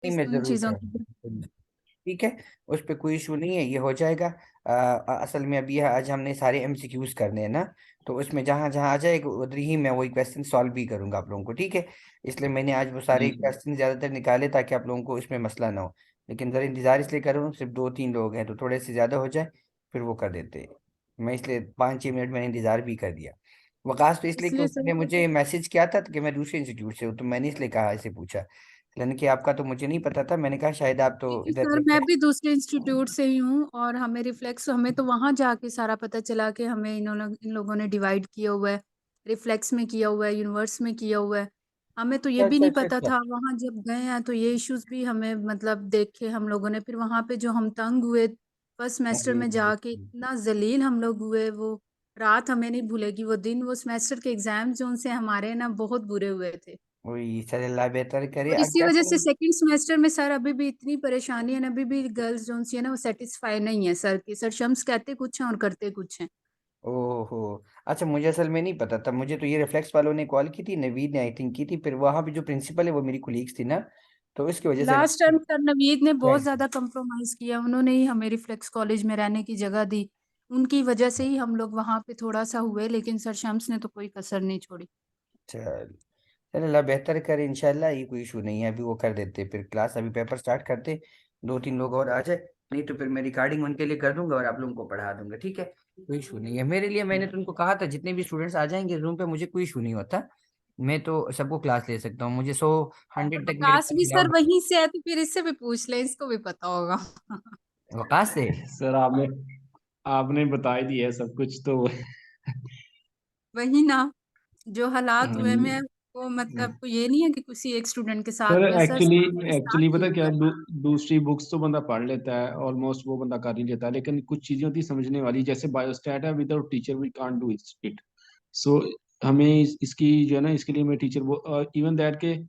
नहीं, मैं उन जरूर चीजों की। करूँगा। ठीक है, उस पर कोई इशू नहीं है, ये हो जाएगा। असल में अभी आज हमने सारे एमसीक्यूज करने हैं ना, तो उसमें जहाँ जहाँ आ जाएगा उधर ही मैं वही क्वेश्चन सॉल्व भी करूंगा आप लोगों को, ठीक है। इसलिए मैंने आज वो जी सारे जी। क्वेश्चन ज़्यादातर निकाले ताकि आप लोगों को इसमें मसला ना हो। लेकिन ज़रा इंतज़ार इसलिए करूँ, सिर्फ 2-3 लोग हैं तो थोड़े से ज़्यादा हो जाए, फिर वो कर देते हैं। मैं इसलिए 5-6 मिनट मैंने इंतज़ार भी कर दिया। वकास तो इसलिए कि इसलिए उसने सर, मुझे मैसेज किया था कि मैं दूसरे इंस्टीट्यूट से हूँ, तो मैंने इसलिए कहा, इसे पूछा। यानी कि आपका तो मुझे नहीं पता था, मैंने कहा शायद आप तो क्योंकि इधर सर मैं भी रिफ्लेक्ट। दूसरे इंस्टीट्यूट से ही हूँ और हमें रिफ्लेक्स, हमें तो वहां जाके सारा पता चला कि हमें इन लोगों ने डिवाइड किया हुआ है, रिफ्लेक्स में किया हुआ है, यूनिवर्स में किया हुआ है। हमें तो ये भी अच्छा नहीं अच्छा पता अच्छा। था, वहां जब गए हैं तो ये इश्यूज भी हमें मतलब देखे हम लोगों ने। फिर वहां पे जो हम तंग हुए फर्स्ट सेमेस्टर अरे में जाके, इतना जलील हम लोग हुए, वो रात हमें नहीं भूलेगी, वो दिन, वो सेमेस्टर के एग्जाम जो उनसे हमारे ना बहुत बुरे हुए थे। वही सर, अल्लाह बेहतर करे। और इसी वजह असल से सेकंड सेमेस्टर में सर अभी भी इतनी परेशानी है ना, अभी भी गर्ल्स जो सी है ना वो सेटिस्फाई नहीं है सर की। सर शम्स कहते कुछ हैं और करते कुछ हैं। ओहो, अच्छा, मुझे असल में नहीं पता था। मुझे तो ये रिफ्लेक्स वालों ने कॉल की थी, नवीद ने आई थिंक की थी, फिर वहाँ भी जो प्रिंसिपल है वो मेरी कुलीग्स थी ना, तो इसकी वजह से लास्ट टाइम सर नवीद ने बहुत मैं। ज्यादा कंप्रोमाइज किया, उन्होंने ही हमें रिफ्लेक्स कॉलेज में रहने की जगह दी। उनकी वजह से ही हम लोग वहां पे थोड़ा सा हुए, लेकिन सर शम्स ने तो कोई कसर नहीं छोड़ी। चल, चल अल्लाह बेहतर करे, इंशाल्लाह ये कोई इशू नहीं है। अभी वो कर देते, फिर क्लास अभी पेपर स्टार्ट करते, 2-3 लोग और आ जाए। नहीं तो फिर मैं रिकॉर्डिंग उनके लिए कर दूंगा और आप लोगों को पढ़ा दूंगा, ठीक है। कोई इशू नहीं है मेरे लिए। मैंने तो उनको कहा था जितने भी स्टूडेंट्स आ जाएंगे रूम पे, मुझे कोई इशू नहीं होता। मैं तो सबको क्लास ले सकता हूँ, मुझे 100 100 तक मेरे वकास पास भी सर अलाउड है। वहीं से है तो फिर इससे भी पूछ ले, इसको भी पता होगा। वकास से। सर आपने आपने बता ही दिया है सब कुछ तो। वही ना, जो हालात हाँ हुए जी। में वो मतलब कोई ये नहीं है कि किसी एक स्टूडेंट के साथ सर हुआ, सर एक्चुअली सबके साथ एक्चुअली ही पता हुआ क्या है। दूसरी बुक्स तो बंदा पढ़ लेता है ऑलमोस्ट, वो बंदा कर ही लेता है, लेकिन कुछ चीजें होती है समझने वाली, जैसे बायोस्टैट है, without teacher we can't do it. So हमें इसकी जो है ना, इसके लिए मैं टीचर वो इवन दैट के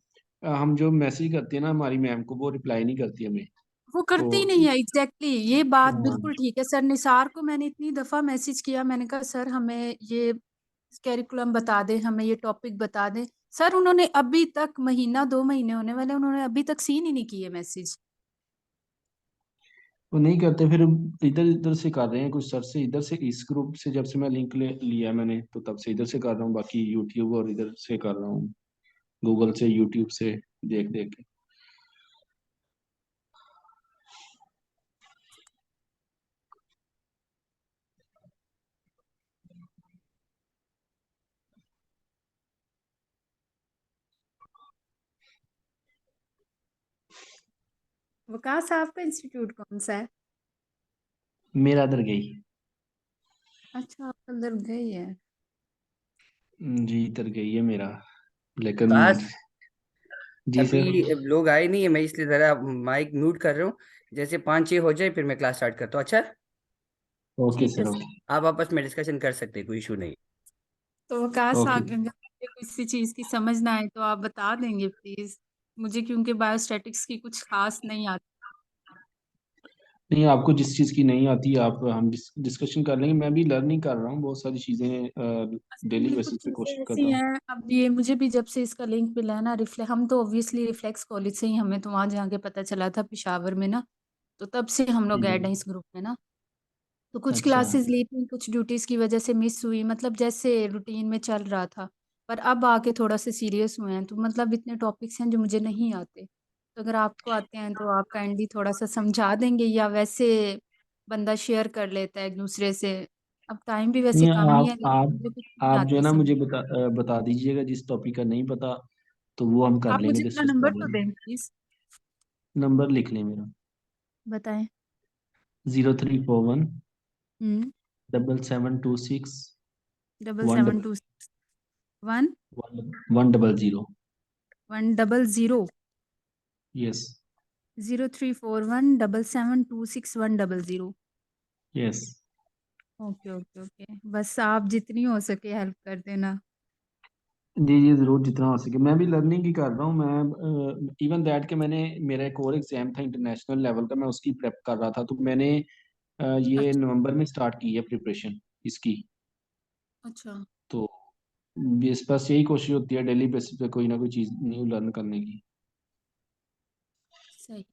हम जो मैसेज करते हैं ना हमारी मैम को, वो रिप्लाई नहीं करती हमें। वो तो करती ही नहीं है, एग्जैक्टली ये बात हाँ। बिल्कुल ठीक है सर। निसार को मैंने इतनी दफा मैसेज किया, मैंने कहा सर हमें ये कैरिकुलम बता दें, हमें ये टॉपिक बता दें। सर उन्होंने अभी तक, महीना 2 महीने होने वाले, उन्होंने अभी तक सीन ही नहीं किए मैसेज। वो नहीं करते फिर, इधर इधर से कर रहे हैं कुछ सर से, इधर से इस ग्रुप से जब से मैं लिंक लिया मैंने, तो तब से इधर से कर रहा हूँ, बाकी यूट्यूब और इधर से कर रहा हूँ, गूगल से यूट्यूब से देख देख के। वकास आपका इंस्टीट्यूट कौन सा है? मेरा इधर गई। अच्छा, आप अंदर गई है। जी इधर गई है मेरा, लेकिन वकास, जी सर। अभी लोग आए नहीं है, मैं इसलिए जरा माइक म्यूट कर रहा हूँ। जैसे 5-6 हो जाए फिर मैं क्लास स्टार्ट करता हूँ, अच्छा। ओके ठीक है सर सर। ओके। आप आपस में डिस्कशन कर सकते हैं, कोई इशू नहीं। तो वकास ओके। अगर मुझे किसी चीज की समझ ना आए तो आप बता देंगे प्लीज मुझे, क्योंकि बायोस्टैटिक्स की कुछ खास नहीं आती। नहीं आपको जिस चीज़ की नहीं आती आप हम डिस्कशन कर लेंगे, मैं भी लर्निंग कर रहा हूँ बहुत सारी चीज़ें, असल डेली में कुछ बेसिस पे कोशिश चीजें करता ऐसी हूँ। हैं, अब ये मुझे भी जब से इसका लिंक मिला है ना, हम तो ऑब्वियसली रिफ्लेक्स कॉलेज से ही, हमें तो वहां जाके पता चला था पेशावर में ना, तो तब से हम लोग ठीक है। ऐड हैं इस ग्रुप में ना। तो कुछ अच्छा। क्लासेस ली थी, कुछ ड्यूटीज की वजह से मिस हुई, मतलब जैसे रूटीन में चल रहा था। पर अब आके थोड़ा सा सीरियस हुए हैं, तो मतलब इतने टॉपिक्स हैं जो मुझे नहीं आते, तो अगर आपको आते हैं तो आप काइंडली थोड़ा सा समझा देंगे, या वैसे बंदा शेयर कर लेता है एक दूसरे से। अब टाइम भी वैसे नहीं कम ही है, लेकिन मुझे आप कुछ नहीं आप जो है आती ना समझ। मुझे बता दीजिएगा जिस टॉपिक का नहीं पता, तो वो हम कर आप लेंगे, मुझे अपना डिस्कस नंबर कर तो लेंगे। दें प्लीज। नंबर लिख लें मेरा। बताएं। 0341 हम्म। 7726 double one seven double two one 100। 100। Yes. 03417726 100। Yes. Okay okay okay, बस आप जितनी हो सके हेल्प कर देना। जी जी जरूर, जितना हो सके। मैं भी लर्निंग ही कर रहा हूँ, मैं इवन दैट के मैंने, मेरा एक और एग्जाम था इंटरनेशनल लेवल का, मैं उसकी प्रेप कर रहा था, तो मैंने ये अच्छा नवंबर में स्टार्ट की है प्रिपरेशन इसकी। अच्छा। तो इस बस यही कोशिश होती है डेली बेसिस पे कोई ना कोई चीज़ न्यू लर्न करने की। सही।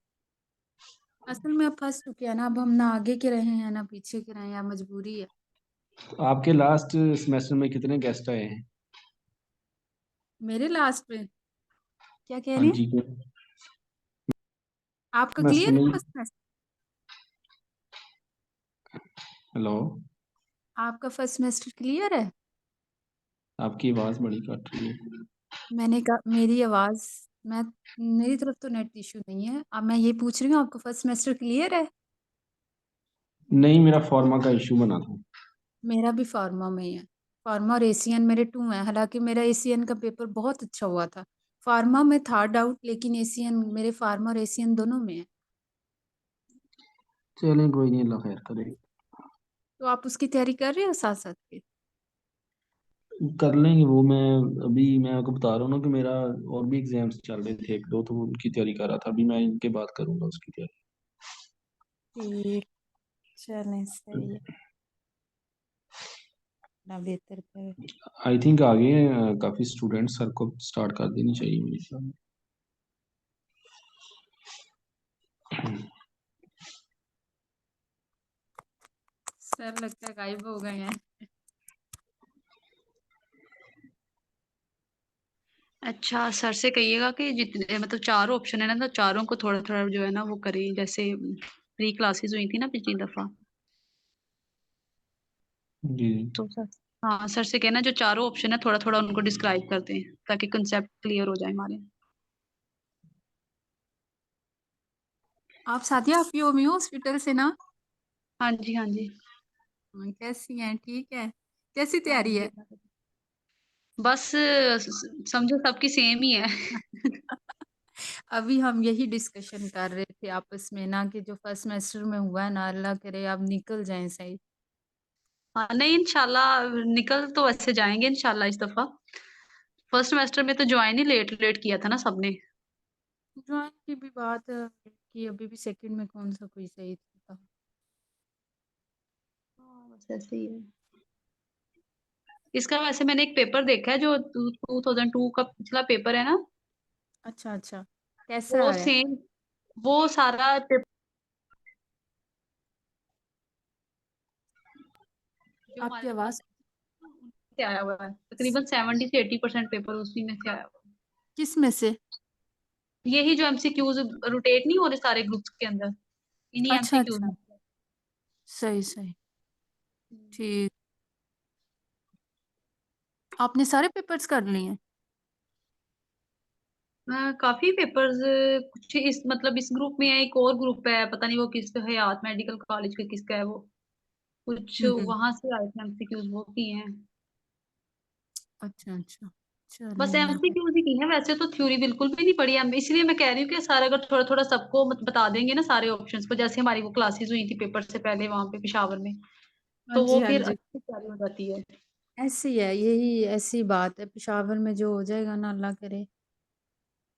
असल में अब फंस चुके हैं ना, अब हम ना आगे के रहे हैं ना पीछे के रहे हैं, अब मजबूरी है। आपके लास्ट सेमेस्टर में कितने गेस्ट आए हैं? मेरे लास्ट में क्या कह हाँ रही हैं? जी, आपका सेमेस्टर क्लियर है में। First semester? हेलो। आपका फर्स्ट सेमेस्टर क्लियर है? आपकी आवाज़ बड़ी कट रही है। मैंने कहा मेरी आवाज, मैं मेरी तरफ तो नेट इशू नहीं है। अब मैं ये पूछ रही हूँ आपका फर्स्ट सेमेस्टर क्लियर है? नहीं, मेरा फॉर्मा का इशू बना था। मेरा भी फार्मा में ही है। फार्मा और एसीएन मेरे 2 हैं, हालांकि मेरा एसीएन का पेपर बहुत अच्छा हुआ था। फार्मा में था डाउट, लेकिन एसीएन मेरे फार्मा और एसीएन दोनों में है। चलें, कोई नहीं, अल्लाह खैर करे। तो आप उसकी तैयारी कर रहे हो साथ साथ के? कर लेंगे वो। मैं आपको बता रहा हूँ ना कि मेरा और भी एग्जाम्स चल रहे थे एक दो, तो उनकी तैयारी कर रहा था। अभी मैं इनके बाद करूँगा उसकी तैयारी। ठीक, चलें सही है, ना बेहतर करे। आई थिंक आगे काफ़ी स्टूडेंट्स, सर को स्टार्ट कर देनी चाहिए मेरे हिसाब में। सर लगता है गायब हो गए हैं। अच्छा, सर से कहिएगा कि जितने मतलब 4 ऑप्शन है ना, तो चारों को थोड़ा-थोड़ा जो है ना वो करें, जैसे फ्री क्लासेस हुई थी ना पिछली दफ़ा। जी। तो सर, हाँ, सर से कहना जो चारों ऑप्शन है थोड़ा-थोड़ा उनको डिस्क्राइब कर दें, ताकि कांसेप्ट क्लियर हो जाए हमारे। आप साथिया, आप योमियो हॉस्पिटल से ना? हाँ जी, हाँ जी। कैसी हैं? ठीक है। कैसी हाँ तैयारी जी। है? बस समझो सबकी सेम ही है। अभी हम यही डिस्कशन कर रहे थे आपस में ना, कि जो फर्स्ट सेमेस्टर में हुआ है ना, अल्लाह करे आप निकल जाएं सही। हाँ, नहीं इंशाल्लाह निकल तो वैसे जाएँगे इंशाल्लाह इस दफ़ा। फर्स्ट सेमेस्टर में तो जॉइन ही लेट-लेट किया था ना सबने। ज्वाइन की भी बात है कि अभी भी सेकंड में कौन सा कोई सही था। हाँ, बस ऐसे ही है। इसका वैसे मैंने एक पेपर देखा है जो 2002 का पिछला पेपर है ना, अच्छा अच्छा, कैसा वो है? सेम, वो सारा जो आपकी हमारे आवाज से आया हुआ है, तकरीबन 70 से 80% पेपर उसी में से आया हुआ है। किस में से? यही जो एमसीक्यूज रोटेट नहीं हो रहे सारे ग्रुप्स के अंदर, इन्हीं अच्छा एमसीक्यूज अच्छा, में। सही सही, ठीक। आपने सारे पेपर्स कर लिए हैं? काफी पेपर्स, कुछ इस मतलब इस ग्रुप में है, एक और ग्रुप है पता नहीं वो किस हयात मेडिकल कॉलेज का किसका है वो, कुछ हम्म। वहां से आए थे एमसीक्यूज वो की हैं। अच्छा अच्छा, बस चलें अल्लाह खैर। एमसीक्यूज ही की है, वैसे तो थ्योरी बिल्कुल भी नहीं पढ़ी है, इसलिए मैं कह रही हूँ कि सारा अगर थोड़ा थोड़ा सबको बता देंगे ना सारे ऑप्शंस को, जैसे हमारी वो क्लासेस हुई थी पेपर से पहले वहां पे पेशावर में, हाँ तो जी वो हाँ फिर जी, अच्छी तैयारी हो जाती है। ऐसी है, यही ऐसी बात है, पेशावर में जो हो जाएगा ना, अल्लाह करे,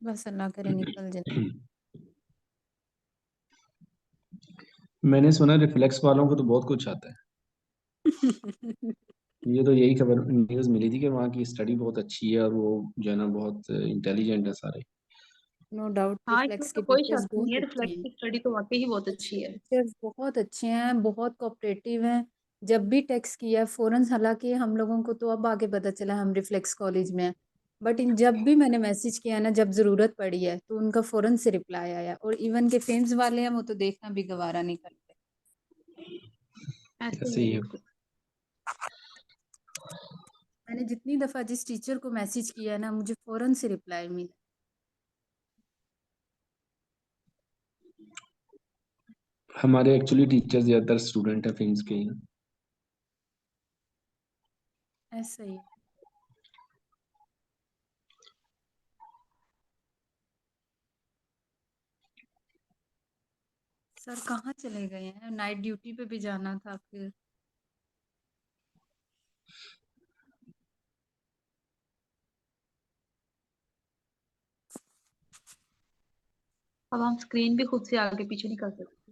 बस अल्लाह करे निकल जाए। मैंने सुना रिफ्लेक्स वालों को तो बहुत कुछ आता है। ये तो यही खबर न्यूज़ मिली थी कि वहाँ की स्टडी बहुत अच्छी है और वो जो है ना बहुत इंटेलिजेंट है सारे। नो डाउट, हाँ, इसमें रिफ्लेक्स तो के कोई टीचर्स शक नहीं बहुत है, अच्छे रिफ्लेक्स हैं। की स्टडी तो वाकई ही बहुत अच्छी है। टीचर्स बहुत अच्छे हैं, बहुत कोऑपरेटिव हैं। जब भी टेक्स्ट किया फौरन, हालांकि हम लोगों को तो अब आगे पता चला हम रिफ्लेक्स कॉलेज में हैं, बट इन जब भी मैंने मैसेज किया ना, जब ज़रूरत पड़ी है तो उनका फ़ौरन से रिप्लाई आया। और इवन के फेम्स वाले हैं, वो तो देखना भी गवारा नहीं करते। ऐसे ही ऐसे है ही है। बिल्कुल। मैंने जितनी दफ़ा जिस टीचर को मैसेज किया है ना, मुझे फ़ौरन से रिप्लाई मिला। हमारे एक्चुअली टीचर्स ज़्यादातर स्टूडेंट है फिल्म्स के ही। ऐसा ही है। सर कहाँ चले गए हैं? नाइट ड्यूटी पे भी जाना था फिर। अब हम स्क्रीन भी खुद से आगे पीछे नहीं कर सकते,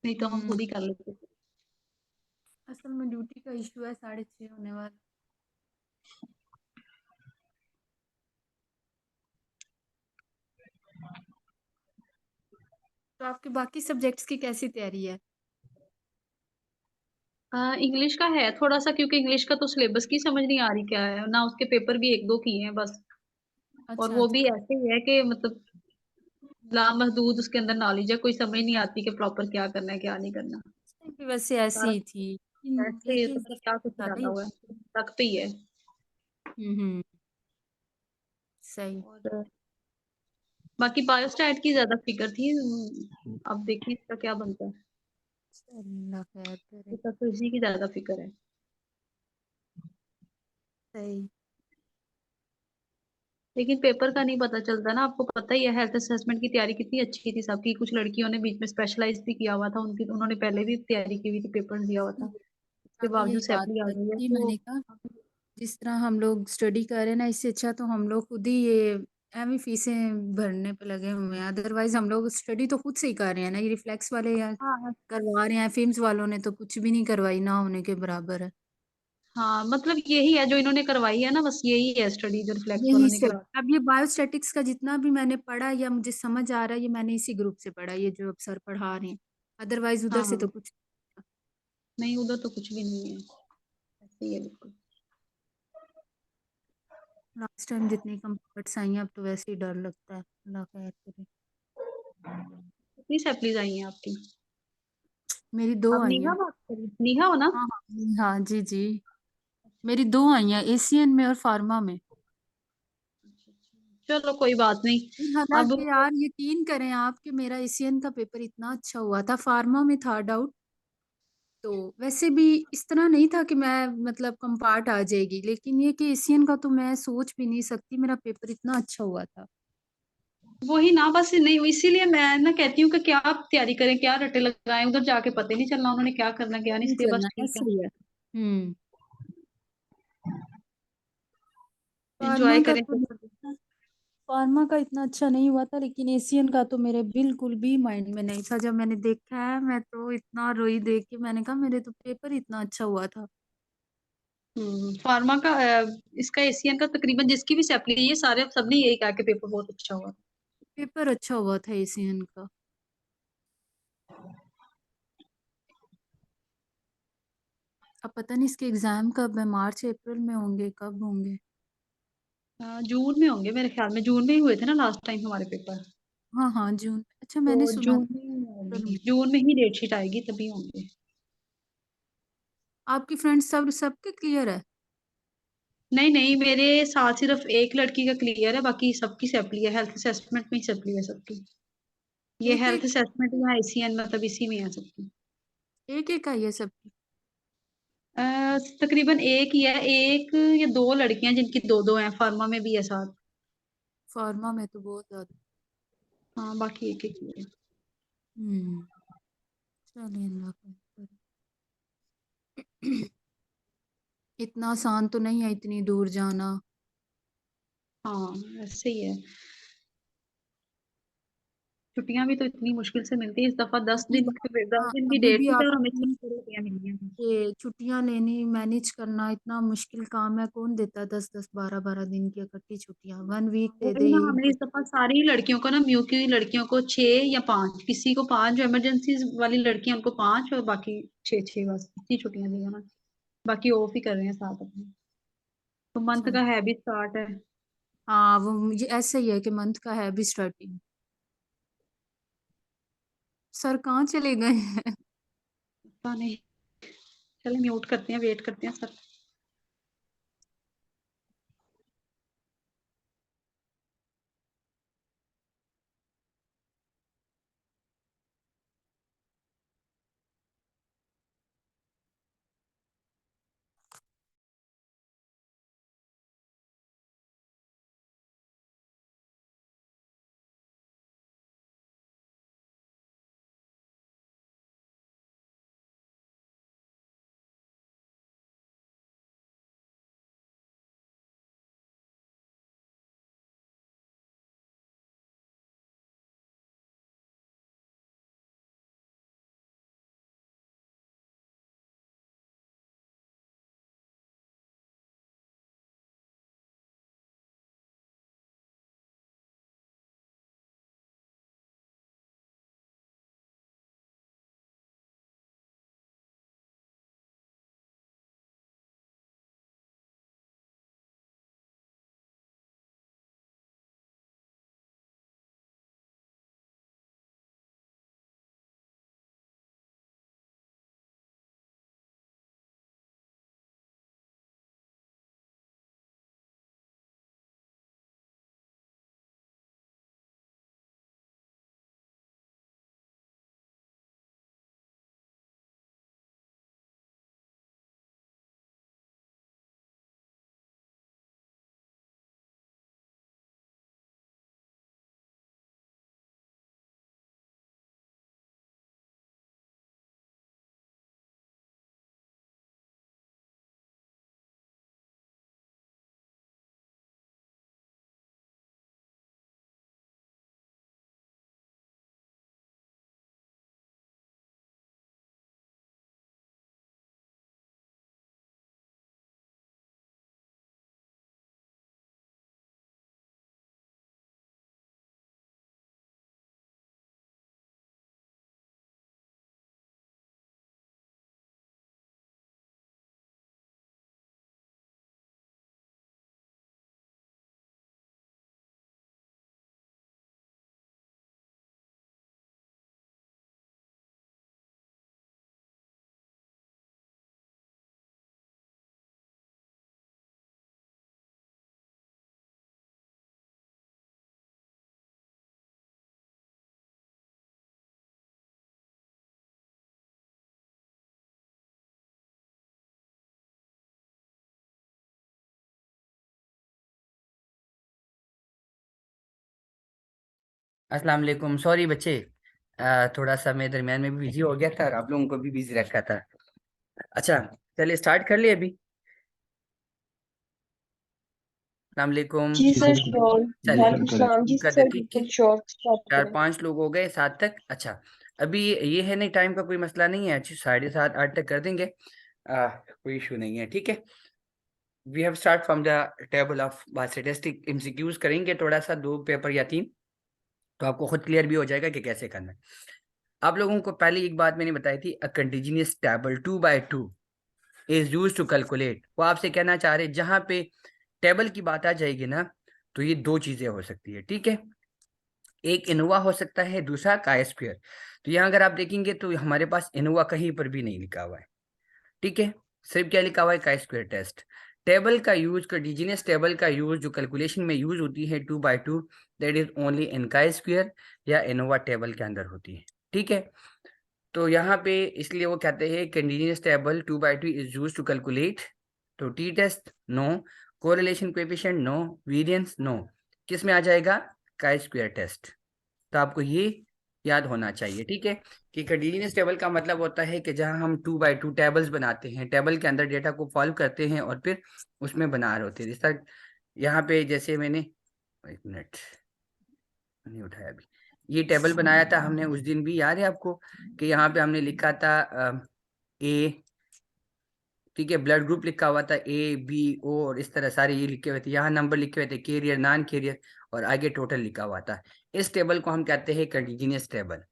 नहीं तो हम खुद ही हम्म, कर लेते। असल में ड्यूटी का इशू है, 6:30 होने वाला। तो आपके बाकी सब्जेक्ट्स की कैसी तैयारी है? इंग्लिश का है थोड़ा सा, क्योंकि इंग्लिश का तो सिलेबस की समझ नहीं आ रही क्या है ना, उसके पेपर भी एक दो किए हैं बस। और अच्छा वो भी अच्छा। ऐसे ही है कि मतलब लामहदूद उसके अंदर नॉलेज है, कोई समझ नहीं आती कि प्रॉपर क्या करना है क्या नहीं करना। इस टाइम पे वैसे ऐसी सारा ही थी ऐसे ही तो लेकिन मतलब क्या कुछ ज्यादा डाला ही। हुआ है, तक पे ही है। हम्म। सही। और बाकी बायोस्टैट की ज्यादा फिक्र थी। अब देखिए इसका क्या बनता है। अल्लाह खैर करे। इसका तो इसी की ज्यादा फिक्र है। सही। लेकिन पेपर का नहीं पता चलता ना, आपको पता ही है हेल्थ असेसमेंट की तैयारी कितनी अच्छी थी सबकी, कुछ लड़कियों ने बीच में स्पेशलाइज भी किया हुआ था, उनकी उन्होंने पहले भी तैयारी की हुई थी, पेपर दिया हुआ था, उसके अभी यही बावजूद बात सैपली आ कर गई रही है थी तो। मैंने कहा जिस तरह हम लोग स्टडी कर रहे हैं ना, इससे अच्छा तो हम लोग खुद ही ये एमी फीसें भरने पे लगे हुए हैं। अदरवाइज हम लोग स्टडी तो खुद से ही कर रहे हैं ना, ये रिफ्लेक्स वाले या हाँ करवा रहे हैं, फिल्म्स वालों ने तो कुछ भी नहीं करवाई, ना होने के बराबर है। हाँ, मतलब यही है जो इन्होंने करवाई है ना, बस यही है स्टडी जो रिफ्लेक्स यही वालों ने सब करवाई। अब ये बायोस्टैटिक्स का जितना भी मैंने पढ़ा या मुझे समझ आ रहा है, ये मैंने इसी ग्रुप से पढ़ा, ये जो अब सर पढ़ा रहे हैं। अदरवाइज उधर हाँ से तो हाँ, कुछ। नहीं उधर तो कुछ भी नहीं है, ऐसे ही है बिल्कुल। लास्ट टाइम जितनी कंपार्ट्स आई हैं, अब तो वैसे ही डर लगता है। अल्लाह खैर करे। कितनी सैपलीज आई हैं आपकी? मेरी दो अब आई नीहा हैं। बात करी, नीहा हो ना? हाँ हाँ हाँ जी जी। मेरी दो आई हैं, एशियन में और फार्मा में। चलो कोई बात नहीं। अब हालांकि यार यकीन करें आप कि मेरा एशियन का पेपर इतना अच्छा हुआ था, फार्मा में था डाउट। तो वैसे भी इस तरह नहीं था कि मैं मतलब कंपार्ट आ जाएगी, लेकिन ये कि एशियन का तो मैं सोच भी नहीं सकती, मेरा पेपर इतना अच्छा हुआ था। वही ना, बस नहीं इसीलिए मैं ना कहती हूँ कि क्या आप तैयारी करें, क्या रटे लगाएं, उधर जाके पता ही नहीं चलना उन्होंने क्या करना क्या नहीं, नहीं इसलिए बस चलना ठीक है। ऐसे ही है। हम्म। फार्मा एंजॉय का करें तो पेपर। फार्मा का इतना अच्छा नहीं हुआ था, लेकिन एशियन का तो मेरे बिल्कुल भी माइंड में नहीं था। जब मैंने देखा है मैं तो इतना रोई देख के, मैंने कहा मेरे तो पेपर इतना अच्छा हुआ था। फार्मा का इसका एशियन का तकरीबन जिसकी भी सैपली है, ये सारे सबने यही कहा कि पेपर बहुत अच्छा हुआ। पेपर अच्छा हुआ था एशियन का। अब पता नहीं इसके एग्जाम कब है, मार्च अप्रैल में होंगे, कब होंगे? जून में होंगे मेरे ख्याल में, जून में ही हुए थे ना लास्ट टाइम हमारे पेपर। हाँ हाँ जून, अच्छा मैंने तो सुना जून था में ही अप्रैल होंगे, में। जून में ही डेट शीट आएगी तभी होंगे। आपकी फ्रेंड्स सब सबके क्लियर है? नहीं नहीं, मेरे साथ सिर्फ एक लड़की का क्लियर है, बाकी सबकी सैपली है, हेल्थ असेसमेंट में ही सैपली है सबकी। ये एक हेल्थ एक असेसमेंट या आईसीएन मतलब इसी में है सबकी। एक एक आई है सबकी? तकरीबन एक ही है, एक या दो लड़कियां जिनकी दो दो हैं, फार्मा में भी है साथ। फार्मा में तो बहुत ज्यादा। हाँ बाकी एक एक ही है। हम्म। चलिए अल्लाह खैर करे। इतना आसान तो नहीं है इतनी दूर जाना। हाँ ऐसे ही है। छुट्टियां भी तो इतनी मुश्किल से मिलती है, इस दफा दस अभी दिन दस हाँ, दिन की अभी डेट भी थी आप और हमें यकीन करो छुट्टियां मिली हैं। कि छुट्टियां लेनी मैनेज करना इतना मुश्किल काम है। कौन देता 10 10 12 12 दिन की इकट्ठी छुट्टियां, 1 वीक दे वही दे ना, यही हमने बहुत। इस दफा सारी लड़कियों को ना, म्यू की लड़कियों को 6 या 5, किसी को 5, जो इमरजेंसी वाली लड़कियां उनको 5 और बाकी 6 6, बस इतनी छुट्टियां दी है ना। बाकी ऑफ ही कर रहे हैं साथ अपने। तो मंथ अच्छा। का है भी स्टार्ट है। हाँ वो मुझे ऐसा ही है कि मंथ का है भी स्टार्टिंग। सर कहाँ चले गए हैं? पता नहीं। चले म्यूट करते हैं, वेट करते हैं सर। अस्सलाम वालेकुम। सॉरी बच्चे, थोड़ा सा मैं दरमियान में भी बिजी हो गया था और आप लोगों को भी बिजी रखा था। अच्छा, चलिए स्टार्ट कर लिए अभी। अस्सलाम वालेकुम। जी जी सर सर, श्योर। जी चलिए सर वालेकुम करें। सलाम जी कर दे, सर, ठीक है। बिल्कुल श्योर, स्टार्ट चार करें। पांच लोग हो गए 7 तक। अच्छा, अभी ये है नहीं, टाइम का कोई मसला नहीं है। अच्छी 7:30 8 तक कर देंगे, कोई इशू नहीं है, ठीक है। We have start from the table of statistic. MCQs करेंगे थोड़ा सा, 2 पेपर या 3, तो आपको खुद क्लियर भी हो जाएगा कि कैसे करना है। आप लोगों को पहले एक बात मैंने बताई थी, a continuous table 2/2 is use to calculate. वो आपसे कहना चाह रहे जहां पे टेबल की बात आ जाएगी ना, तो ये 2 चीजें हो सकती है, ठीक है। एक इनोवा हो सकता है, दूसरा काय स्क्वायर। तो यहाँ अगर आप देखेंगे तो हमारे पास इनोवा कहीं पर भी नहीं लिखा हुआ है, ठीक है। सिर्फ क्या लिखा हुआ है, काय स्क्वायर टेस्ट। टेबल का यूज, कंटीन्यूअस टेबल का यूज जो कैलकुलेशन में यूज होती है 2/2, that is only in chi square या इनोवा टेबल के अंदर होती है, ठीक है। तो यहाँ पे इसलिए वो कहते हैं continuous table 2/2 is use to calculate. तो T test no, correlation coefficient no, variance no, किस में आ जाएगा, काय स्क्वायर टेस्ट। तो आपको ये याद होना चाहिए, ठीक है, कि कंटीन्यूअस टेबल का मतलब होता है कि जहां हम 2/2 टेबल्स बनाते हैं, टेबल के अंदर डेटा को सॉल्व करते हैं और फिर उसमें बना रहे होते हैं। जिस तरह यहाँ पे जैसे मैंने, एक मिनट नहीं उठाया अभी, ये टेबल बनाया था हमने उस दिन भी, याद है आपको, कि यहाँ पे हमने लिखा था ए, ठीक है, ब्लड ग्रुप लिखा हुआ था A B O और इस तरह सारे ये लिखे हुए थे, यहाँ नंबर लिखे हुए थे, कैरियर नॉन कैरियर, और आगे टोटल लिखा हुआ था। इस टेबल को हम कहते हैं कंटीन्यूअस टेबल,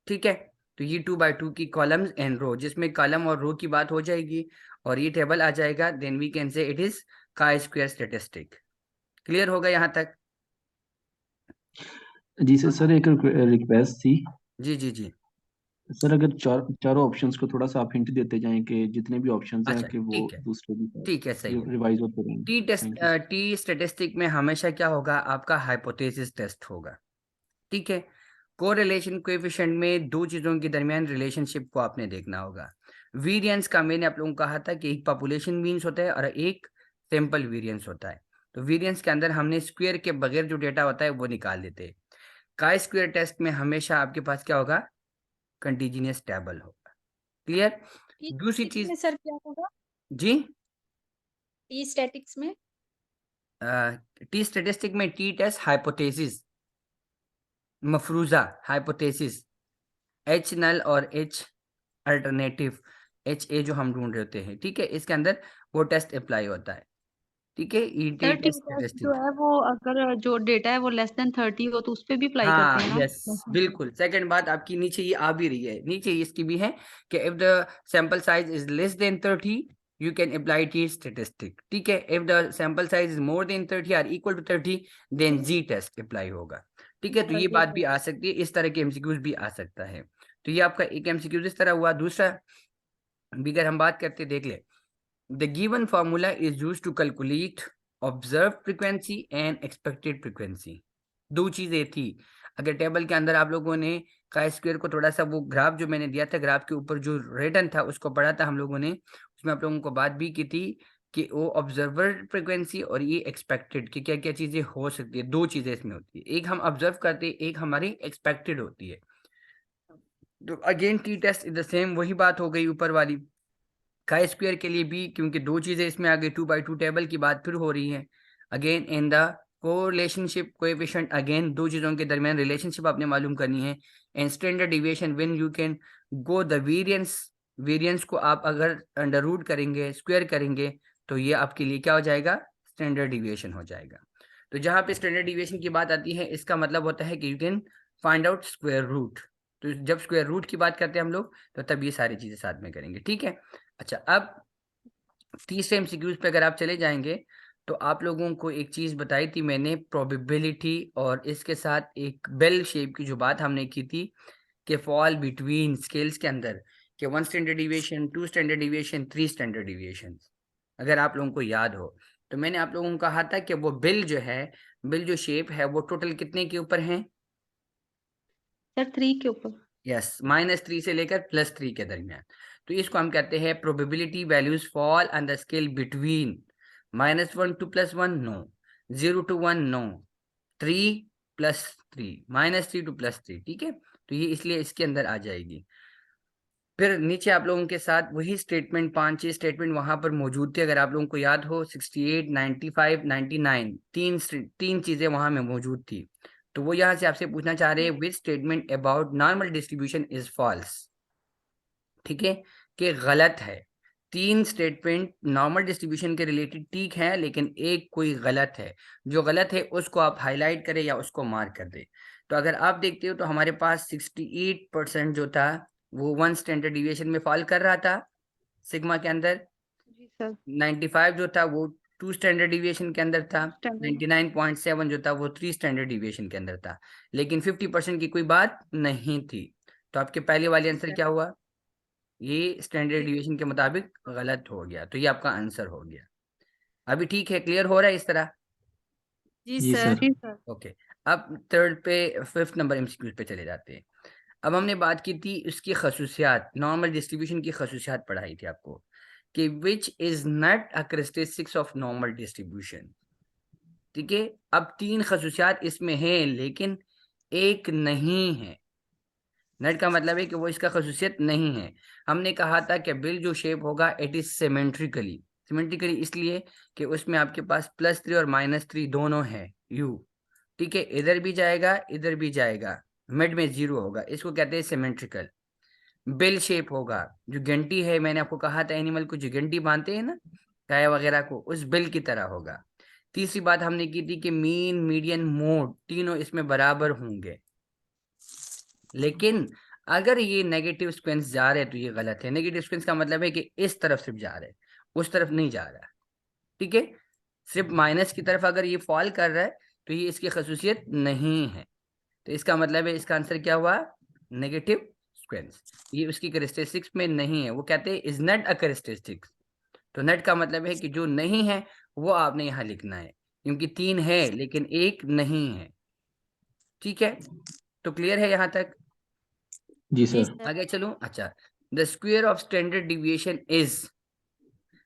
ठीक है। तो ये 2/2 की कॉलम्स एंड रो, जिसमें कॉलम और रो की बात हो जाएगी और ये टेबल आ जाएगा, then we can say it is chi square statistic. Clear होगा यहाँ तक? जी सर, सर एक रिक्वेस्ट थी जी जी जी। सर, अगर चारों ऑप्शंस को थोड़ा सा आप हिंट देते जाएं कि जितने भी ऑप्शंस हैं अच्छा कि वो ठीक है, दूसरे भी ठीक है, सही है। रिवाइज होते रहेंगे। T test, thank you sir. T statistic में हमेशा क्या होगा, आपका हाइपोथेसिस टेस्ट होगा, ठीक है। कोरिलेशन कोएफिशिएंट में 2 चीजों के दरमियान रिलेशनशिप को आपने देखना होगा। वेरिएंस का मैंने आप लोगों को कहा था कि एक पॉपुलेशन मीन्स होता है और एक सैंपल वेरिएंस होता है। तो वेरिएंस के अंदर हमने स्क्वायर के बगैर जो डेटा होता है वो निकाल देते हैं। काय स्क्वायर टेस्ट में हमेशा आपके पास क्या होगा, कंटीन्यूअस टेबल होगा। क्लियर? टी दूसरी स्टैटिक्स चीज, में सर क्या होगा? जी, टी स्टैटिक्स में टी स्टेटिस्टिक में टी टेस्ट हाइपोथेसिस, मफरूजा हाइपोथेसिस, एच नल और एच अल्टरनेटिव, एच ए जो हम ढूंढ रहे होते हैं, ठीक है, इसके अंदर वो टेस्ट अप्लाई होता है, ठीक है। ई T sir T test test जो स्टेटिस्टिक, है वो अगर जो डेटा है वो लेस देन 30 हो तो उस पे भी अप्लाई करते हाँ हैं ना? यस बिल्कुल। सेकंड बात आपकी नीचे ये आ भी रही है, नीचे इसकी भी है कि if the sample size is less than 30 you can apply T statistic, ठीक है। If the sample size is more than 30 और equal to 30 then Z test apply होगा, ठीक है। तो ये बात भी आ सकती है, इस तरह के एमसीक्यूज भी आ सकता है। तो ये आपका एक एमसीक्यूज इस तरह हुआ। दूसरा भी अगर हम बात करते, देख ले, the given formula is used to calculate observe frequency and expected frequency. 2 चीजें थी। अगर टेबल के अंदर आप लोगों ने काय स्क्वायर को थोड़ा सा, वो ग्राफ जो मैंने दिया था, ग्राफ के ऊपर जो रिटर्न था उसको पढ़ा था हम लोगों ने, उसमें आप लोगों को बात भी की थी कि वो ऑब्जर्वर फ्रीक्वेंसी और ये एक्सपेक्टेड की क्या क्या चीजें हो सकती है। 2 चीजें इसमें होती है, एक हम ऑब्जर्व करते हैं, एक हमारी एक्सपेक्टेड होती है। तो again T test is the same, वही बात हो गई ऊपर वाली। काय स्क्वायर के लिए भी, क्योंकि 2 चीजें इसमें आ गई, 2/2 टेबल की बात फिर हो रही है। Again in the correlationship coefficient, again 2 चीजों के दरमियान रिलेशनशिप आपने मालूम करनी है। And standard deviation when you can go the variance, variance को आप अगर अंडर रूट करेंगे, स्क्वायर करेंगे, तो ये आपके लिए क्या हो जाएगा, स्टैंडर्ड डिविएशन हो जाएगा। तो जहां पे स्टैंडर्ड डिविएशन की बात आती है, इसका मतलब होता है कि you can find out square root. तो जब स्क्वायर रूट की बात करते हैं हम लोग, तो तब ये सारी चीजें साथ में करेंगे, ठीक है। अच्छा, अब तीसरे एमसीक्यूज पे अगर आप चले जाएंगे, तो आप लोगों को एक चीज बताई थी मैंने, प्रोबेबिलिटी, और इसके साथ एक बेल शेप की जो बात हमने की थी कि फॉल बिटवीन स्केल्स के अंदर, कि 1 standard deviation, 2 standard deviation, 3 standard deviation, अगर आप लोगों को याद हो। तो मैंने आप लोगों को कहा था कि वो बिल जो है, बिल जो शेप है, वो टोटल कितने के ऊपर है, सर 3 के ऊपर। यस, -3 से लेकर +3 के दरमियान। तो इसको हम कहते हैं probability values fall on the scale between -1 to +1 no, 0 to 1 no, 3 +3, -3 to +3, ठीक है। तो ये इसलिए इसके अंदर आ जाएगी। फिर नीचे आप लोगों के साथ वही स्टेटमेंट, 5-6 स्टेटमेंट वहां पर मौजूद थे, अगर आप लोगों को याद हो 68, 95, 99, तीन चीजें वहां में मौजूद थी। तो वो यहाँ से आपसे पूछना चाह रहे हैं which statement about normal distribution is false, ठीक है, कि गलत है। 3 स्टेटमेंट नॉर्मल डिस्ट्रीब्यूशन के रिलेटेड ठीक है, लेकिन एक कोई गलत है। जो गलत है उसको आप हाईलाइट करें या उसको मार्क कर दें। तो अगर आप देखते हो तो हमारे पास 68% जो था वो 1 स्टैंडर्ड डिविएशन में फॉल कर रहा था सिग्मा के अंदर। जी सर। 95 जो था वो 2 स्टैंडर्ड डिविएशन के अंदर था। स्टैंडर्ड 99.7 जो था वो 3 स्टैंडर्ड डिविएशन के अंदर था। लेकिन 50% की कोई बात नहीं थी। तो आपके पहले वाले आंसर क्या हुआ, ये स्टैंडर्ड डिविएशन के मुताबिक गलत हो गया। तो ये आपका आंसर हो गया। अभी ठीक है, क्लियर हो रहा है इस तरह? जी जी सर। सर। जी सर। ओके। अब थर्ड पे 5th नंबर एमसीक्यू पे चले जाते हैं। अब हमने बात की थी उसकी खसूसियात, नॉर्मल डिस्ट्रीब्यूशन की खसूसियात पढ़ाई थी आपको कि which is not a characteristics of normal distribution, ठीक है। अब 3 खसूसियात इसमें हैं लेकिन एक नहीं है। नट का मतलब है कि वो इसका खसूसियत नहीं है। हमने कहा था कि बिल जो शेप होगा इट इज सिमेट्रिकली, सिमेट्रिकली इसलिए कि उसमें आपके पास +3 और -3 दोनों है यू, ठीक है, इधर भी जाएगा इधर भी जाएगा, मिड में 0 होगा, इसको कहते हैं सिमेट्रिकल। बिल शेप होगा, जो घंटी है, मैंने आपको कहा था एनिमल को जो घंटी बांधते हैं ना गाय वगैरह को, उस बिल की तरह होगा। तीसरी बात हमने की थी कि मीन मीडियन मोड तीनों इसमें बराबर होंगे। लेकिन अगर ये नेगेटिव सीक्वेंस जा रहे हैं तो ये गलत है। नेगेटिव सीक्वेंस का मतलब है कि इस तरफ सिर्फ जा रहे हैं, उस तरफ नहीं जा रहा है, ठीक है। सिर्फ माइनस की तरफ अगर ये फॉल कर रहा है तो ये इसकी खसूसियत नहीं है। तो इसका मतलब है इसका आंसर क्या हुआ, नेगेटिव सीक्वेंस। ये उसकी कैरेक्टरिस्टिक्स में नहीं है, वो कहते हैं इज नॉट अ कैरेक्टरिस्टिक्स। तो नट का मतलब है कि जो नहीं है वो आपने यहाँ लिखना है, क्योंकि 3 है लेकिन एक नहीं है, ठीक है। तो क्लियर है यहाँ तक? जी जी सर। सर। आगे चलूं। अच्छा, the square of standard deviation is,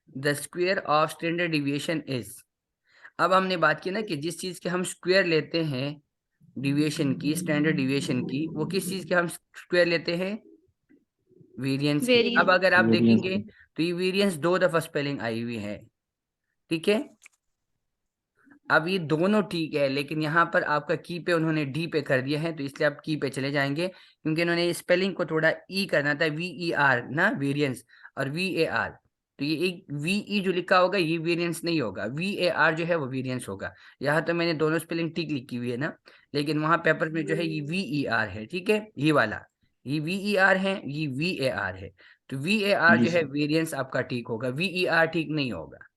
the square of standard deviation is. अब हमने बात की ना कि जिस चीज के हम स्क्वायर लेते हैं डिविएशन की, स्टैंडर्ड डिविएशन की, वो किस चीज के हम स्क्वायर लेते हैं, वेरिएंस की। अब वेरिएंस। अगर आप वेरिएंस देखेंगे की। तो ये वेरिएंस 2 दफा स्पेलिंग आई हुई है, ठीक है। अब ये दोनों ठीक है, लेकिन यहाँ पर आपका की पे उन्होंने डी पे कर दिया है, तो इसलिए आप की पे चले जाएंगे, क्योंकि इन्होंने स्पेलिंग को थोड़ा ई करना था, VER ना वेरिएंस, और VAR। तो ये एक VE जो लिखा होगा ये वेरिएंस नहीं होगा, VAR जो है वो वेरिएंस होगा। यहाँ तो मैंने दोनों स्पेलिंग ठीक लिखी हुई है ना, लेकिन वहाँ पेपर में जो है ये VER है, ठीक है, ये वाला, ये VER है, ये VAR है। तो VAR जी जो है सर। वेरिएंस आपका ठीक होगा, VER ठीक नहीं होगा।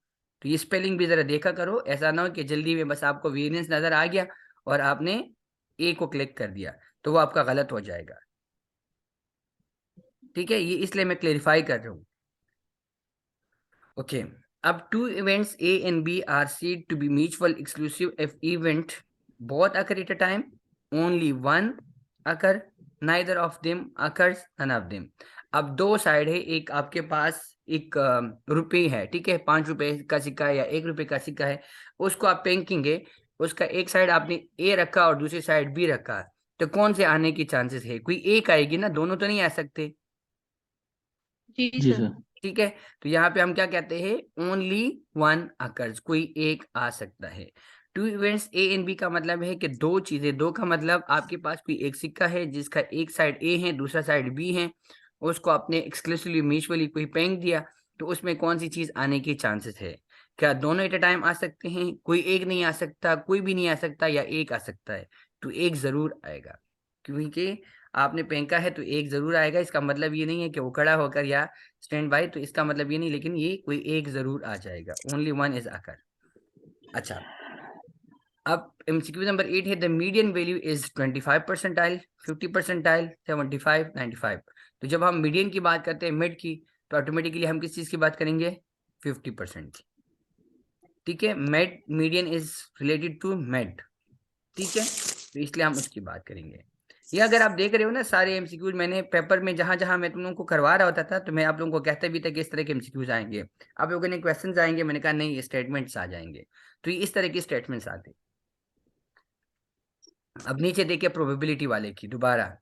तो ये स्पेलिंग भी जरा देखा करो, ऐसा ना हो कि जल्दी में बस आपको वेरिएंस नजर आ गया और आपने ए को क्लिक कर दिया, तो वो आपका गलत हो जाएगा, ठीक है। ये इसलिए मैं क्लेरिफाई कर रहा हूँ। ओके। अब 2 events A and B are said to be mutual exclusive if event both occur at a time, only one occur, neither of them occurs, none of them। अब 2 साइड है, एक आपके पास एक रुपये है, ठीक है, 5 रुपए का सिक्का है या 1 रुपए का सिक्का है, उसको आप फेंकेंगे, उसका एक साइड आपने A रखा और दूसरी साइड B रखा, तो कौन से आने की चांसेस है, कोई एक आएगी ना, दोनों तो नहीं आ सकते, जी जी सर। सर। ठीक है। तो यहाँ पे हम क्या कहते हैं, ओनली वन अकर्स, कोई एक आ सकता है। 2 इवेंट्स A and B का मतलब है कि 2 चीजें, 2 का मतलब आपके पास कोई एक सिक्का है जिसका एक साइड A है दूसरा साइड B है, उसको आपने एक्सक्लूसिवली म्यूचुअली कोई फेंक दिया, तो उसमें कौन सी चीज आने की चांसेस है, क्या दोनों एट अ टाइम आ सकते हैं, कोई एक नहीं आ सकता, कोई भी नहीं आ सकता, या एक आ सकता है, तो एक जरूर आएगा, क्योंकि आपने फेंका है तो एक जरूर आएगा। इसका मतलब ये नहीं है कि वो खड़ा होकर या स्टैंड बाय, तो इसका मतलब ये नहीं, लेकिन ये कोई एक जरूर आ जाएगा, ओनली वन इज आकर। अच्छा, अब एमसीक्यू नंबर 8 है, the median value is 25 percentile, 50 percentile, 75, 95। तो जब हम मीडियन की बात करते हैं, मिड की, तो ऑटोमेटिकली हम किस चीज की बात करेंगे, 50% की, ठीक है। Mode median is related to mode, ठीक है, तो इसलिए हम उसकी बात करेंगे। ये अगर आप देख रहे हो ना सारे एमसीक्यूज, मैंने पेपर में जहां जहां मैं तुम लोगों को करवा रहा होता था तो मैं आप लोगों को कहता भी था कि इस तरह के एमसीक्यूज आएंगे, आप लोगों ने क्वेश्चंस आएंगे, मैंने कहा नहीं ये स्टेटमेंट्स आ जाएंगे, तो ये इस तरह की स्टेटमेंट्स आते। अब नीचे देखिए प्रोबेबिलिटी वाले की दोबारा,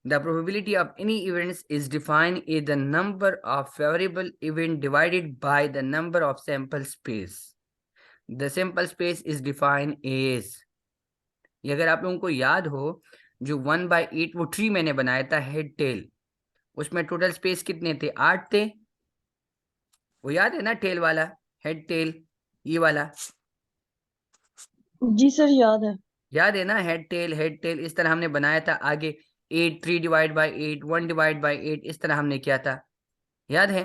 the probability of any events is defined is the number of favourable event divided by the number of sample space, the sample space is defined as, ये अगर आप लोगों को याद हो, जो 1/8 वो ट्री मैंने बनाया था हेड टेल, उसमें टोटल स्पेस कितने थे, 8 थे, वो याद है ना, टेल वाला, हेड टेल, ये वाला जी सर याद है ना, हेड टेल इस तरह हमने बनाया था। आगे 8, 3 डिवाइड बाई 8, 1 डिवाइड बाई 8, इस तरह हमने किया था, याद है?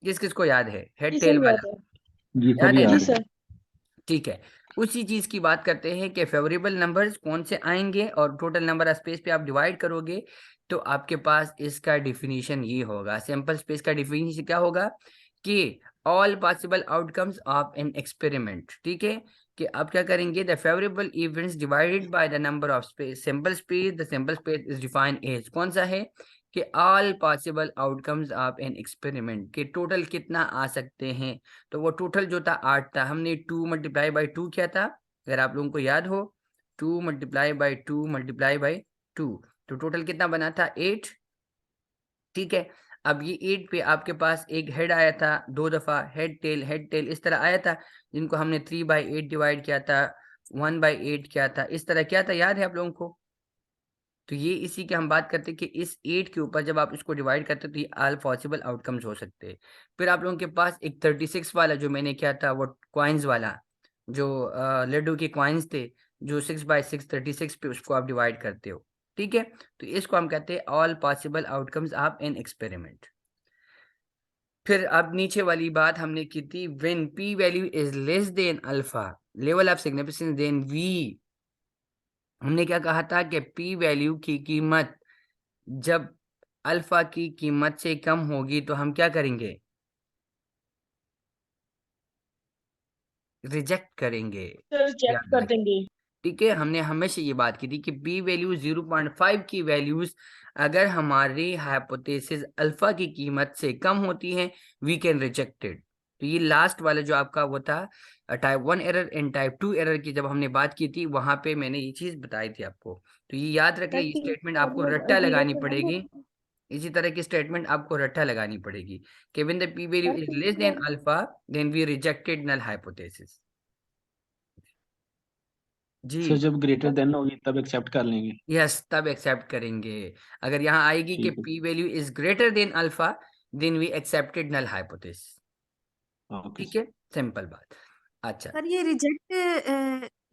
किस किस को याद है हेड जी टेल सर वाला, जी याद सभी है याद ना? जी है। सर ठीक है, उसी चीज की बात करते हैं कि फेवरेबल नंबर्स कौन से आएंगे और टोटल नंबर ऑफ स्पेस पे आप डिवाइड करोगे तो आपके पास इसका डिफिनीशन ये होगा। सैंपल स्पेस का डिफिनीशन क्या होगा कि all possible outcomes of an experiment, ठीक है, कि आप क्या करेंगे, the favourable events divided by the number of space, sample space, the sample space is defined as, कौन सा है कि all possible outcomes of an experiment, के टोटल कितना आ सकते हैं। तो वो टोटल जो था 8 था, हमने 2 मल्टीप्लाई बाई 2 किया था, अगर आप लोगों को याद हो, 2 मल्टीप्लाई बाई 2 मल्टीप्लाई बाई 2, तो टोटल कितना बना था, 8, ठीक है। अब ये 8 पे आपके पास एक हेड आया था 2 दफा, हेड टेल इस तरह आया था, जिनको हमने 3/8 डिवाइड किया था, 1/8 किया था, इस तरह क्या था, याद है आप लोगों को? तो ये इसी की हम बात करते हैं कि इस 8 के ऊपर जब आप इसको डिवाइड करते हो तो ये ऑल पॉसिबल आउटकम्स हो सकते हैं। फिर आप लोगों के पास एक 36 वाला जो मैंने किया था, वो कॉइन्स वाला, जो लड्डू के कॉइन्स थे, जो 6/6 36 पे उसको आप डिवाइड करते हो, ठीक है। तो इसको हम कहते हैं all possible outcomes of an experiment. फिर अब नीचे वाली बात हमने की थी, when p value is less than alpha level of significance then v, हमने क्या कहा था कि p वैल्यू की कीमत जब अल्फा की कीमत से कम होगी तो हम क्या करेंगे, रिजेक्ट करेंगे, सर चेक याद कर रखें, देंगे ठीक है। हमने हमेशा ये बात की थी कि बी वैल्यू 0.5 की वैल्यूज अगर हमारी हाइपोथेसिस अल्फा की कीमत से कम होती हैं, वी कैन रिजेक्टेड। तो ये लास्ट वाला जो आपका वो था type 1 error and type 2 error की जब हमने बात की थी, वहां पे मैंने ये चीज बताई थी आपको। तो ये याद रख ले, ये स्टेटमेंट आपको रट्टा लगानी पड़ेगी, इसी तरह की स्टेटमेंट आपको रट्टा लगानी पड़ेगी कि when the P value is less than alpha then we rejected null hypothesis. Sir जी जब ग्रेटर देन होगी तब एक्सेप्ट कर लेंगे। यस, तब एक्सेप्ट करेंगे। अगर यहाँ आएगी कि ठीक है। P value is greater than alpha then we accepted null hypothesis, okay ठीक है, सिंपल बात। अच्छा, सर ये रिजेक्ट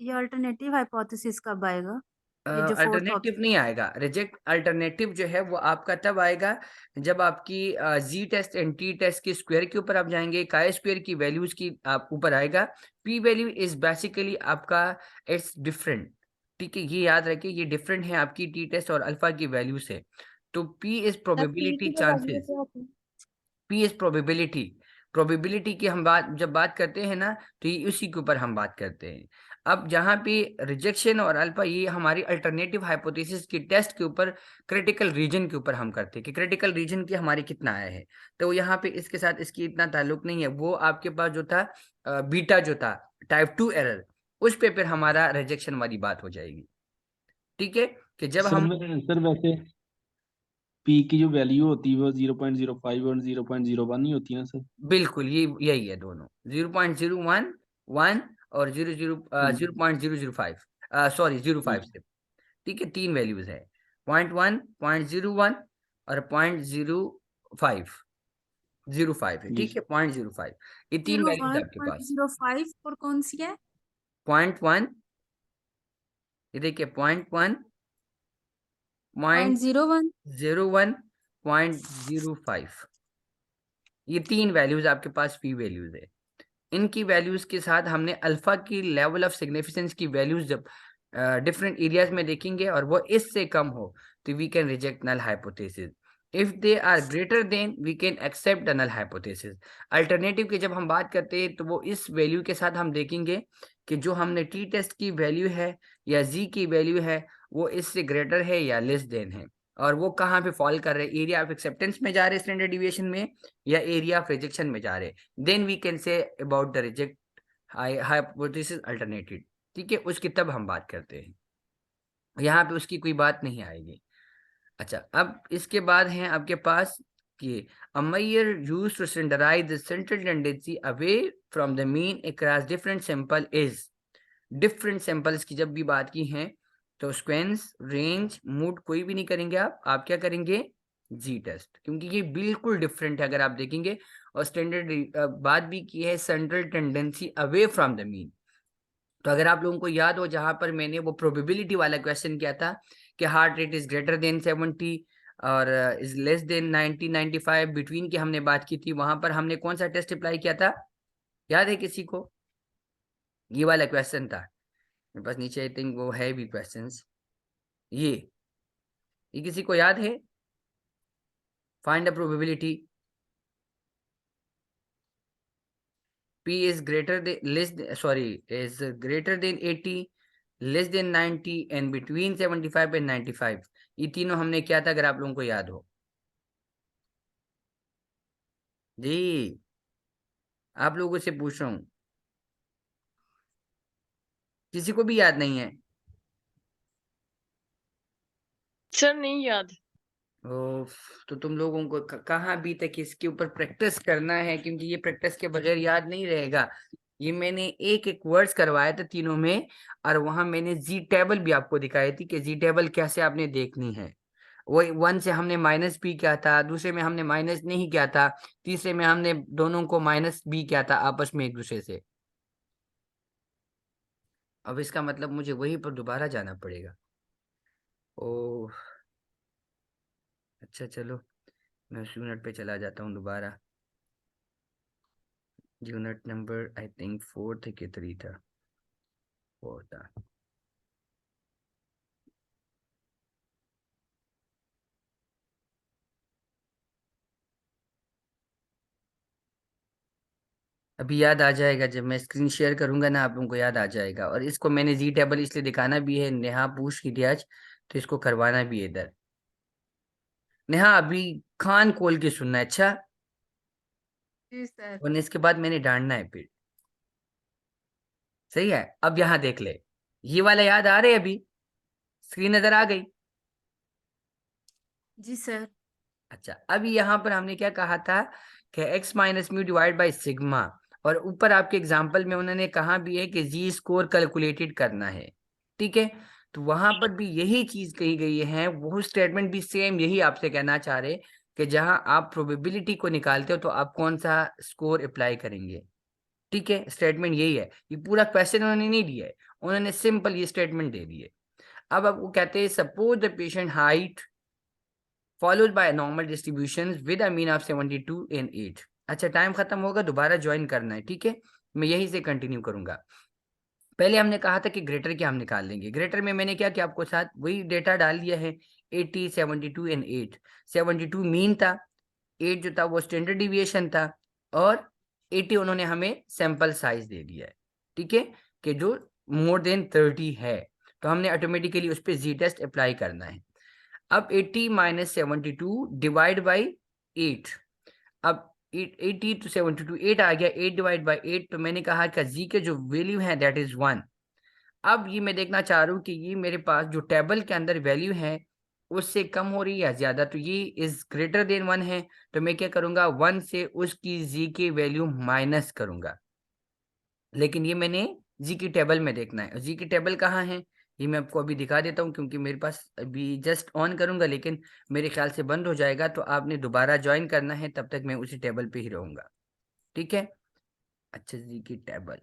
ये अल्टरनेटिव हाइपोथेसिस कब आएगा, ये जो फोर्थ अल्टरनेटिव ऑप्शन? नहीं आएगा, रिजेक्ट अल्टरनेटिव जो है वो आपका तब आएगा जब आपकी जी टेस्ट एंड टी टेस्ट की स्क्वायर के ऊपर आप जाएंगे, काय स्क्वायर की वैल्यूज की आप ऊपर आएगा। पी वैल्यू इज बेसिकली आपका इट्स डिफरेंट, ठीक है, ये याद रखिए, ये डिफरेंट है आपकी टी टेस्ट और अल्फा की वैल्यू से। तो P is sir P probability की जगह ये चांसेस, क्या होता है पी इज प्रोबेबिलिटी, प्रोबेबिलिटी की हम बात जब बात करते हैं ना, तो ये उसी के ऊपर हम बात करते हैं। अब जहाँ पे रिजेक्शन और अल्फा, ये हमारी अल्टरनेटिव हाइपोथेसिस की टेस्ट के ऊपर, क्रिटिकल रीजन के ऊपर हम करते हैं कि क्रिटिकल रीजन की हमारी कितना आया है। तो यहाँ पे इसके साथ इसकी इतना ताल्लुक नहीं है, वो आपके पास जो था बीटा जो था टाइप 2 एरर, उस पे फिर हमारा रिजेक्शन वाली बात हो जाएगी, ठीक है, कि जब सर हम सर वैसे पी की जो वैल्यू होती है वो 0.05 और 0.01 ही होती है ना सर। बिल्कुल ये यही है, दोनों 0.011 और 0.005, सॉरी 0.5 से, ठीक है, 3 वैल्यूज है, 0.1, 0.01 और 0.05 है, जी ठीक है, 0.05, ये 3 वैल्यूज है आपके पास। 0.05 और कौन सी है? 0.1, ये देखिए 0.1, 0.01 0.01, 0.05, ये 3 वैल्यूज आपके पास पी वैल्यूज है। इनकी वैल्यूज के साथ हमने अल्फा की लेवल ऑफ सिग्निफिकेंस की वैल्यूज जब डिफरेंट एरियाज में देखेंगे और वो इससे कम हो तो we can reject null hypothesis, if they are greater than we can accept the null hypothesis. Alternative की जब हम बात करते हैं तो वो इस वैल्यू के साथ हम देखेंगे कि जो हमने टी टेस्ट की वैल्यू है या जी की वैल्यू है वो इससे ग्रेटर है या लेस देन है, और वो कहाँ पे फॉल कर रहे हैं, एरिया ऑफ एक्सेप्टेंस में जा रहे हैं स्टैंडर्ड डिविएशन में या एरिया ऑफ रिजेक्शन में जा रहे हैं, then we can say about the reject hypothesis alternated, ठीक ठीक है, उसकी तब हम बात करते हैं, यहाँ पे उसकी कोई बात नहीं आएगी। अच्छा, अब इसके बाद है आपके पास कि a measure used to standardize the central tendency away from the mean across different sample is, different samples की जब भी बात की है तो स्क्वेंस, रेंज, मूड कोई भी नहीं करेंगे आप क्या करेंगे, जी टेस्ट, क्योंकि ये बिल्कुल डिफरेंट है अगर आप देखेंगे। और स्टैंडर्ड बात भी की है central tendency away from the mean. तो अगर आप लोगों को याद हो जहां पर मैंने वो प्रोबेबिलिटी वाला क्वेश्चन किया था कि heart rate is greater then 70 और इज लेस देन 90 95 बिटवीन की हमने बात की थी, वहां पर हमने कौन सा टेस्ट अप्लाई किया था, याद है किसी को? ये वाला क्वेश्चन था मेरे पास नीचे, आई थिंक वो है भी क्वेश्चंस। ये किसी को याद है? Find the probability P is greater than is greater than 80, less than 90 and between 75 and 95। ये तीनों हमने किया था अगर आप लोगों को याद हो। जी आप लोगों से पूछ रहा हूँ, किसी को भी याद नहीं है? सर नहीं याद। ओफ, तो तुम लोगों को कहाँ अभी तक इसके ऊपर प्रैक्टिस करना है, क्योंकि ये प्रैक्टिस के बगैर याद नहीं रहेगा। ये मैंने एक एक वर्ड्स करवाया था तीनों में, और वहां मैंने जी टेबल भी आपको दिखाई थी कि जी टेबल कैसे आपने देखनी है। वो 1 से हमने माइनस बी किया था, दूसरे में हमने माइनस नहीं किया था, तीसरे में हमने दोनों को माइनस बी किया था आपस में एक दूसरे से। अब इसका मतलब मुझे वहीं पर दोबारा जाना पड़ेगा। ओह अच्छा चलो, मैं उस यूनिट पे चला जाता हूँ दोबारा। यूनिट नंबर आई थिंक 4 थे कि 3 था, 4 था। अभी याद आ जाएगा, जब मैं स्क्रीन शेयर करूंगा ना आप लोगों को याद आ जाएगा। और इसको मैंने जी टेबल इसलिए दिखाना भी है, नेहा पूछ की थी आज तो इसको करवाना भी है इधर। नेहा अभी खान खोल के सुनना है, अच्छा? जी सर। वरना इसके बाद मैंने डांटना है फिर, सही है? अब यहाँ देख ले, ये वाला याद आ रहे अभी, स्क्रीन नजर आ गई? जी सर। अच्छा, अभी यहाँ पर हमने क्या कहा था कि x minus mu divide by sigma, और ऊपर आपके एग्जाम्पल में उन्होंने कहा भी है कि जी स्कोर कैलकुलेटेड करना है, ठीक है? तो वहां पर भी यही चीज कही गई है, वो स्टेटमेंट भी सेम यही आपसे कहना चाह रहे कि जहां आप प्रोबेबिलिटी को निकालते हो तो आप कौन सा स्कोर अप्लाई करेंगे, ठीक है? स्टेटमेंट यही है, ये पूरा क्वेश्चन उन्होंने नहीं दिया है, उन्होंने सिंपल ये स्टेटमेंट दे दी है। अब आपको कहते हैं suppose the patient height followed by normal distributions with a mean of 72 and 8। अच्छा, टाइम खत्म होगा, दोबारा ज्वाइन करना है, ठीक है? मैं यहीं से कंटिन्यू करूंगा। पहले हमने कहा था कि ग्रेटर क्या हम निकाल लेंगे। ग्रेटर में मैंने क्या किया, आपको साथ वही डेटा डाल दिया है, 80 72 एंड 8। 72 मीन था, 8 जो था वो स्टैंडर्ड डिविएशन था, और 80 उन्होंने हमें सैंपल साइज दे दिया है, ठीक है, कि जो मोर देन 30 है। तो हमने ऑटोमेटिकली उस पर जी टेस्ट अप्लाई करना है। अब 80 माइनस 72 डिवाइड बाई 8। अब 80 to 72 8 आ गया, 8 डिवाइड बाई 8, तो मैंने कहा कि जी के जो वैल्यू है दैट इज 1। अब ये मैं देखना चाह रहा हूँ कि ये मेरे पास जो टेबल के अंदर वैल्यू है उससे कम हो रही है या ज्यादा, तो ये इज ग्रेटर देन 1 है, तो मैं क्या करूंगा, 1 से उसकी जी की वैल्यू माइनस करूंगा। लेकिन ये मैंने जी की टेबल में देखना है, जी की टेबल कहाँ है ये मैं आपको अभी दिखा देता हूँ, क्योंकि मेरे पास अभी जस्ट ऑन करूंगा लेकिन मेरे ख्याल से बंद हो जाएगा, तो आपने दोबारा ज्वाइन करना है, तब तक मैं उसी टेबल पे ही रहूंगा, ठीक है? अच्छा, जी की टेबल